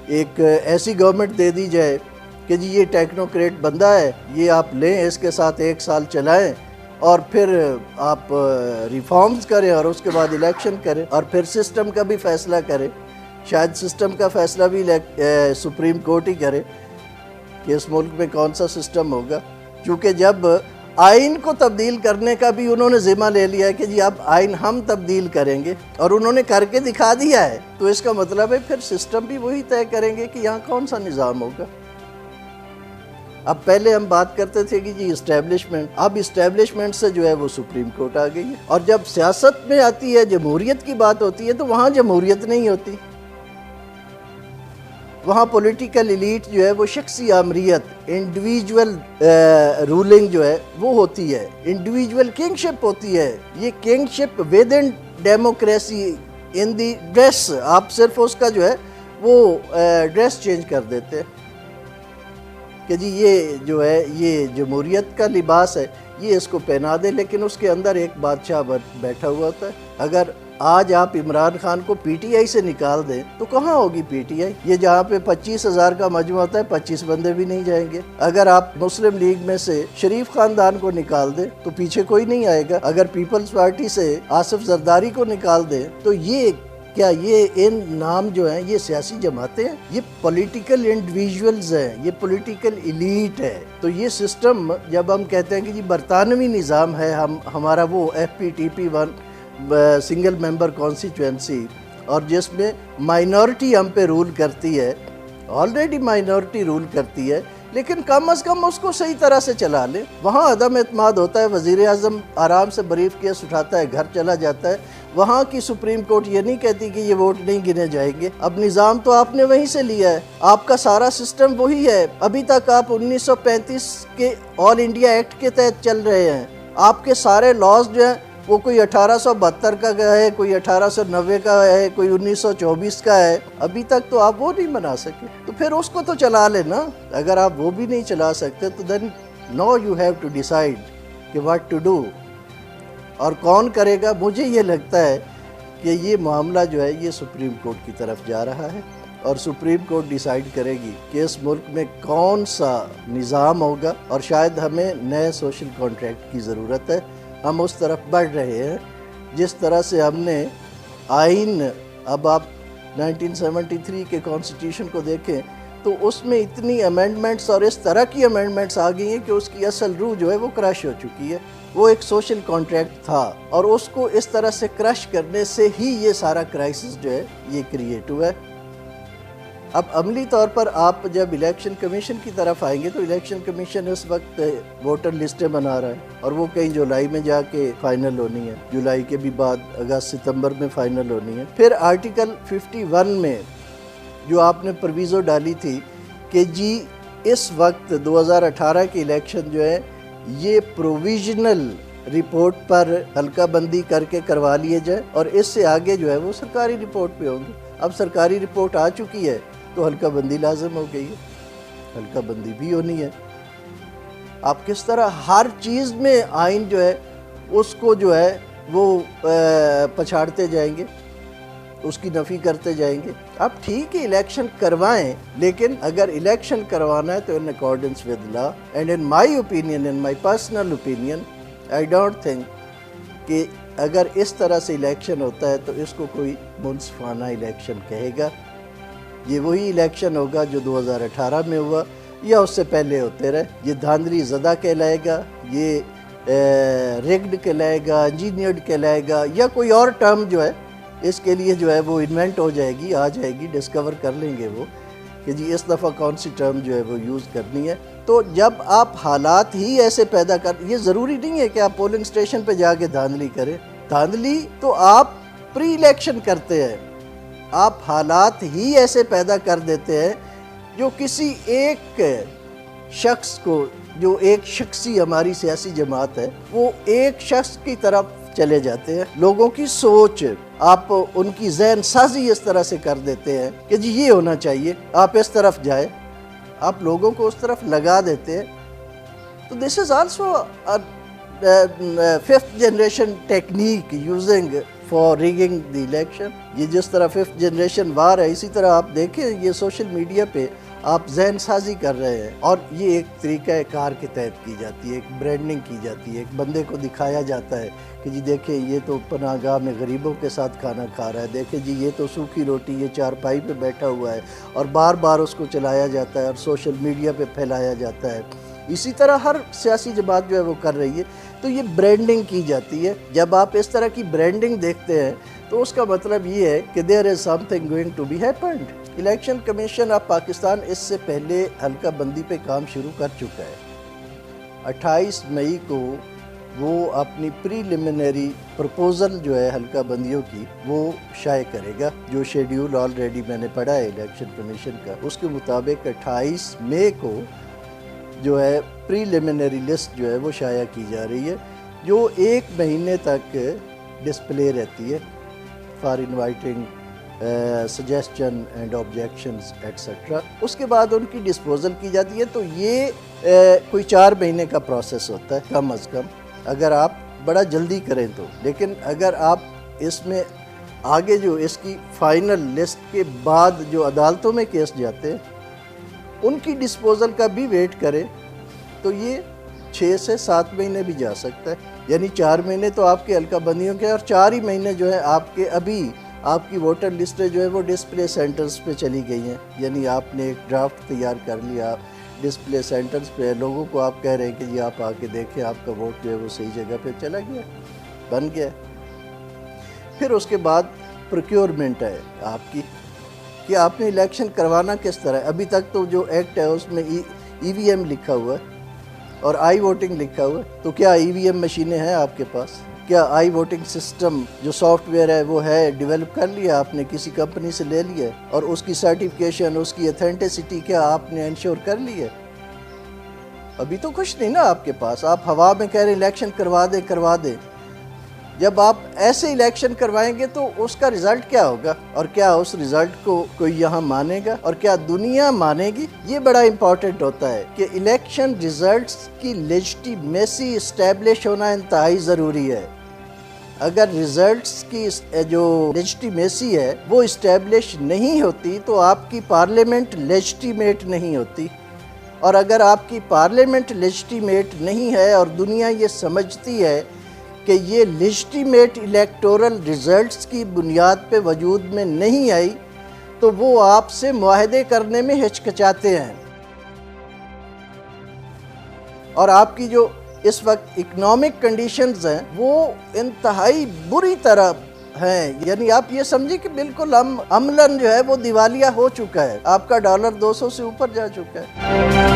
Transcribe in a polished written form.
ایک ایسی گورنمنٹ دے دی جائے کہ جی یہ ٹیکنوکریٹ بندہ ہے، یہ آپ لیں، اس کے ساتھ 1 سال چلائیں اور پھر آپ ریفارمز کریں اور اس کے بعد الیکشن کریں اور پھر سسٹم کا بھی فیصلہ کریں۔ شاید سسٹم کا فیصلہ بھی سپریم کورٹ ہی کرے کہ اس ملک میں کون سا سسٹم ہوگا، کیونکہ جب آئین کو تبدیل کرنے کا بھی انہوں نے ذمہ لے لیا ہے کہ جی اب آئین ہم تبدیل کریں گے اور انہوں نے کر کے دکھا دیا ہے، تو اس کا مطلب ہے پھر سسٹم بھی وہی طے کریں گے کہ یہاں کون سا نظام ہوگا۔ اب پہلے ہم بات کرتے تھے کہ جی اسٹیبلشمنٹ، اب اسٹیبلشمنٹ سے جو ہے وہ سپریم کورٹ آ گئی ہے، اور جب سیاست میں آتی ہے، جمہوریت کی بات ہوتی ہے، تو وہاں جمہوریت نہیں ہوتی، وہاں پولیٹیکل ایلیٹ جو ہے وہ شخصی آمریت، انڈیویجول رولنگ جو ہے وہ ہوتی ہے، انڈیویجول کنگ شپ ہوتی ہے۔ یہ king ship with in democracy in the dress, آپ صرف اس کا جو ہے وہ ڈریس چینج کر دیتے ہیں کہ جی یہ جو ہے یہ جمہوریت کا لباس ہے، یہ اس کو پہنا دے، لیکن اس کے اندر ایک بادشاہ بیٹھا ہوا ہوتا ہے۔ اگر آج آپ عمران خان کو پی ٹی آئی سے نکال دیں تو کہاں ہوگی پی ٹی آئی؟ یہ جہاں پہ 25,000 کا مجمع ہوتا ہے 25 بندے بھی نہیں جائیں گے۔ اگر آپ مسلم لیگ میں سے شریف خاندان کو نکال دیں تو پیچھے کوئی نہیں آئے گا۔ اگر پیپلز پارٹی سے آصف زرداری کو نکال دیں تو یہ کیا یہ ان نام جو ہیں یہ سیاسی جماعتیں ہیں؟ یہ پولیٹیکل انڈیویجولز ہیں، یہ پولیٹیکل ایلیٹ ہے۔ تو یہ سسٹم جب ہم کہتے ہیں کہ جی برطانوی نظام ہے، ہمارا وہ F P T P 1 single member constituency, اور جس میں مائنورٹی ہم پہ رول کرتی ہے، آلریڈی مائنورٹی رول کرتی ہے، لیکن کم از کم اس کو صحیح طرح سے چلا لیں۔ وہاں عدم اعتماد ہوتا ہے، وزیر اعظم آرام سے بریف کیس اٹھاتا ہے، گھر چلا جاتا ہے، وہاں کی سپریم کورٹ یہ نہیں کہتی کہ یہ ووٹ نہیں گنے جائیں گے۔ اب نظام تو آپ نے وہیں سے لیا ہے، آپ کا سارا سسٹم وہی ہے، ابھی تک آپ 1935 کے آل انڈیا ایکٹ کے تحت چل رہے ہیں۔ آپ کے سارے لاز جو ہیں وہ کوئی 1872 کا ہے، کوئی 1890 کا ہے، کوئی 1924 کا ہے، ابھی تک تو آپ وہ نہیں بنا سکے، تو پھر اس کو تو چلا لینا۔ اگر آپ وہ بھی نہیں چلا سکتے تو then now you have to decide کہ what to do، اور کون کرے گا۔ مجھے یہ لگتا ہے کہ یہ معاملہ جو ہے یہ سپریم کورٹ کی طرف جا رہا ہے، اور سپریم کورٹ ڈیسائیڈ کرے گی کہ اس ملک میں کون سا نظام ہوگا، اور شاید ہمیں نئے سوشل کانٹریکٹ کی ضرورت ہے۔ ہم اس طرف بڑھ رہے ہیں جس طرح سے ہم نے آئین، اب آپ 1973 کے کانسٹیٹیوشن کو دیکھیں تو اس میں اتنی امینڈمنٹس اور اس طرح کی امینڈمنٹس آ گئی ہیں کہ اس کی اصل روح جو ہے وہ کرش ہو چکی ہے۔ وہ ایک سوشل کانٹریکٹ تھا، اور اس کو اس طرح سے کرش کرنے سے ہی یہ سارا کرائسس جو ہے یہ کریٹ ہوا ہے۔ اب عملی طور پر آپ جب الیکشن کمیشن کی طرف آئیں گے تو الیکشن کمیشن اس وقت ووٹر لسٹیں بنا رہا ہے، اور وہ کہیں جولائی میں جا کے فائنل ہونی ہے، جولائی کے بھی بعد اگست ستمبر میں فائنل ہونی ہے۔ پھر آرٹیکل 51 میں جو آپ نے پرویزو ڈالی تھی کہ جی اس وقت 2018 کی الیکشن جو ہے یہ پروویژنل رپورٹ پر حلقہ بندی کر کے کروا لیے جائے، اور اس سے آگے جو ہے وہ سرکاری رپورٹ پہ ہوں گے۔ اب سرکاری رپورٹ آ چکی ہے تو حلقہ بندی لازم ہو گئی ہے، حلقہ بندی بھی ہونی ہے۔ آپ کس طرح ہر چیز میں آئین جو ہے اس کو جو ہے وہ پچھاڑتے جائیں گے، اس کی نفی کرتے جائیں گے۔ اب ٹھیک ہے الیکشن کروائیں، لیکن اگر الیکشن کروانا ہے تو in accordance with law, and in my opinion, in my personal opinion, I don't think کہ اگر اس طرح سے الیکشن ہوتا ہے تو اس کو کوئی منصفانہ الیکشن کہے گا۔ یہ وہی الیکشن ہوگا جو 2018 میں ہوا یا اس سے پہلے ہوتے رہے۔ یہ دھاندلی زدہ کہلائے گا، یہ ریگڈ کہلائے گا، انجینئرڈ کہلائے گا، یا کوئی اور ٹرم جو ہے اس کے لیے جو ہے وہ انوینٹ ہو جائے گی، آ جائے گی، ڈسکور کر لیں گے وہ کہ جی اس دفعہ کون سی ٹرم جو ہے وہ یوز کرنی ہے۔ تو جب آپ حالات ہی ایسے پیدا یہ ضروری نہیں ہے کہ آپ پولنگ سٹیشن پہ جا کے دھاندلی کریں، دھاندلی تو آپ پری الیکشن کرتے ہیں، آپ حالات ہی ایسے پیدا کر دیتے ہیں جو کسی ایک شخص کو، جو ایک شخصی ہماری سیاسی جماعت ہے، وہ ایک شخص کی طرف چلے جاتے ہیں۔ لوگوں کی سوچ، آپ ان کی ذہن سازی اس طرح سے کر دیتے ہیں کہ جی یہ ہونا چاہیے، آپ اس طرف جائیں، آپ لوگوں کو اس طرف لگا دیتے ہیں۔ تو this is also fifth generation technique using for rigging the election. یہ جس طرح 5th جنریشن وار ہے، اسی طرح آپ دیکھیں یہ سوشل میڈیا پہ آپ ذہن سازی کر رہے ہیں، اور یہ ایک طریقہ کار کے تحت کی جاتی ہے، ایک برانڈنگ کی جاتی ہے، ایک بندے کو دکھایا جاتا ہے کہ جی دیکھیں یہ تو پناہ گاہ میں غریبوں کے ساتھ کھانا کھا رہا ہے، دیکھیں جی یہ تو سوکھی روٹی یہ چارپائی پہ بیٹھا ہوا ہے، اور بار بار اس کو چلایا جاتا ہے اور سوشل میڈیا پہ پھیلایا جاتا ہے۔ اسی طرح ہر سیاسی جماعت جو ہے وہ کر رہی ہے، تو یہ برانڈنگ کی جاتی ہے۔ جب آپ اس طرح کی برانڈنگ دیکھتے ہیں تو اس کا مطلب یہ ہے کہ there is something going to be happened۔ Election commission of Pakistan اس سے پہلے حلقہ بندی پہ کام شروع کر چکا ہے۔ 28 مئی کو وہ اپنی پریلیمنری پروپوزل جو ہے حلقہ بندیوں کی وہ شائع کرے گا۔ جو شیڈیول آلریڈی میں نے پڑھا ہے الیکشن کمیشن کا، اس کے مطابق 28 مئی کو جو ہے پریلیمنری لسٹ جو ہے وہ شائع کی جا رہی ہے، جو 1 مہینے تک ڈسپلے رہتی ہے for inviting suggestion and objections etcetera. اس کے بعد ان کی ڈسپوزل کی جاتی ہے۔ تو یہ کوئی 4 مہینے کا پروسیس ہوتا ہے کم از کم، اگر آپ بڑا جلدی کریں تو۔ لیکن اگر آپ اس میں آگے جو اس کی فائنل لسٹ کے بعد جو عدالتوں میں کیس جاتے ہیں ان کی ڈسپوزل کا بھی ویٹ کریں تو یہ 6 سے 7 مہینے بھی جا سکتا ہے۔ یعنی 4 مہینے تو آپ کے حلقہ بندیوں کے، اور 4 ہی مہینے جو ہے آپ کے ابھی آپ کی ووٹر لسٹیں جو ہے وہ ڈسپلے سینٹرز پہ چلی گئی ہیں۔ یعنی آپ نے ایک ڈرافٹ تیار کر لیا ڈسپلے سینٹرز پہ، لوگوں کو آپ کہہ رہے ہیں کہ جی آپ آ کے دیکھیں آپ کا ووٹ جو ہے وہ صحیح جگہ پہ چلا گیا، بن گیا۔ پھر اس کے بعد پروکیورمنٹ ہے آپ کی کہ آپ نے الیکشن کروانا کس طرح ہے۔ ابھی تک تو جو ایکٹ ہے اس میں ای وی ایم لکھا ہوا ہے اور آئی ووٹنگ لکھا ہوا ہے۔ تو کیا ای وی ایم مشینیں ہیں آپ کے پاس؟ کیا آئی ووٹنگ سسٹم جو سافٹ ویئر ہے وہ ہے ڈیولپ کر لیا آپ نے، کسی کمپنی سے لے لیا ہے، اور اس کی سرٹیفکیشن اس کی اتھینٹسٹی کیا آپ نے انشور کر لی ہے؟ ابھی تو کچھ نہیں نا آپ کے پاس، آپ ہوا میں کہہ رہے الیکشن کروا دیں۔ جب آپ ایسے الیکشن کروائیں گے تو اس کا ریزلٹ کیا ہوگا، اور کیا اس ریزلٹ کو کوئی یہاں مانے گا، اور کیا دنیا مانے گی؟ یہ بڑا امپورٹنٹ ہوتا ہے کہ الیکشن ریزلٹس کی لیجٹیمیسی اسٹیبلش ہونا انتہائی ضروری ہے۔ اگر ریزلٹس کی جو لیجٹیمیسی ہے وہ اسٹیبلش نہیں ہوتی تو آپ کی پارلیمنٹ لیجٹیمیٹ نہیں ہوتی، اور اگر آپ کی پارلیمنٹ لیجٹیمیٹ نہیں ہے اور دنیا یہ سمجھتی ہے کہ یہ لیجٹیمیٹ الیکٹورل ریزلٹس کی بنیاد پہ وجود میں نہیں آئی، تو وہ آپ سے معاہدے کرنے میں ہچکچاتے ہیں۔ اور آپ کی جو اس وقت اکنامک کنڈیشنز ہیں وہ انتہائی بری طرح ہیں، یعنی آپ یہ سمجھیں کہ بالکل عملاً جو ہے وہ دیوالیہ ہو چکا ہے، آپ کا ڈالر 200 سے اوپر جا چکا ہے۔